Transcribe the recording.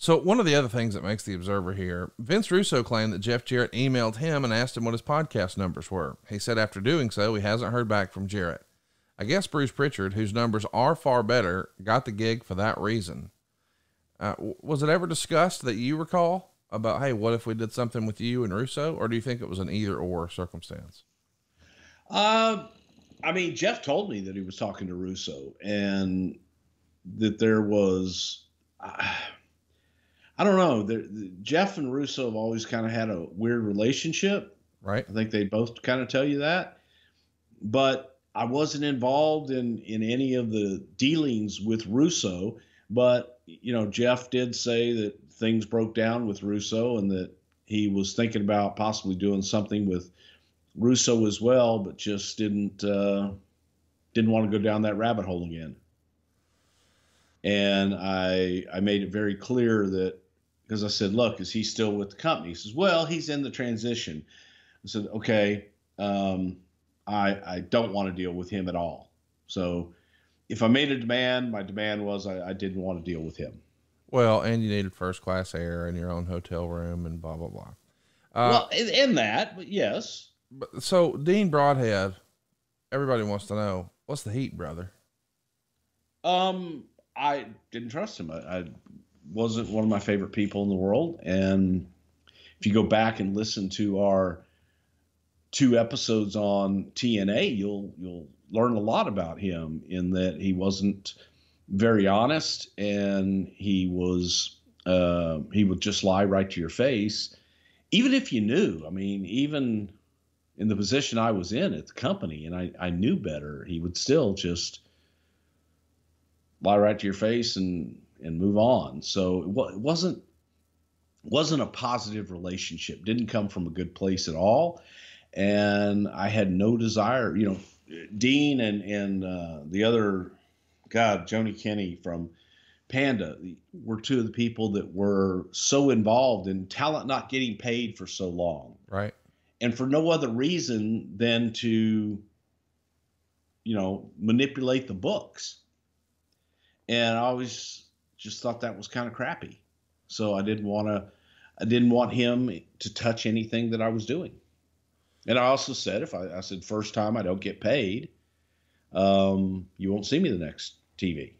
So one of the other things that makes the Observer here, Vince Russo claimed that Jeff Jarrett emailed him and asked him what his podcast numbers were. He said after doing so, he hasn't heard back from Jarrett. I guess Bruce Prichard, whose numbers are far better, got the gig for that reason. Was it ever discussed that you recall about, hey, what if we did something with you and Russo? Or do you think it was an either or circumstance? I mean, Jeff told me that he was talking to Russo and that there was, I don't know, Jeff and Russo have always kind of had a weird relationship. Right. I think they both kind of tell you that, but I wasn't involved in any of the dealings with Russo, but you know, Jeff did say that things broke down with Russo and that he was thinking about possibly doing something with Russo as well, but just didn't want to go down that rabbit hole again. And I made it very clear that, because I said, look, is he still with the company? He says, well, he's in the transition. I said, okay, I don't want to deal with him at all. So if I made a demand, my demand was I didn't want to deal with him. Well, and you needed first class air in your own hotel room and blah, blah, blah. Well, in that, but yes. So Dean Broadhead, everybody wants to know, what's the heat, brother? I didn't trust him. I wasn't one of my favorite people in the world. And if you go back and listen to our 2 episodes on TNA, you'll learn a lot about him, in that he wasn't very honest, and he would just lie right to your face, even if you knew. I mean, even in the position I was in at the company, and I knew better, he would still just lie right to your face and move on. So it wasn't a positive relationship. Didn't come from a good place at all. And I had no desire, you know, Dean and the other, Joni Kenny from Panda were 2 of the people that were so involved in talent not getting paid for so long. Right. And for no other reason than to, you know, manipulate the books. And I always just thought that was kind of crappy. So I didn't want him to touch anything that I was doing. And I also said, I said, first time I don't get paid, you won't see me the next TV.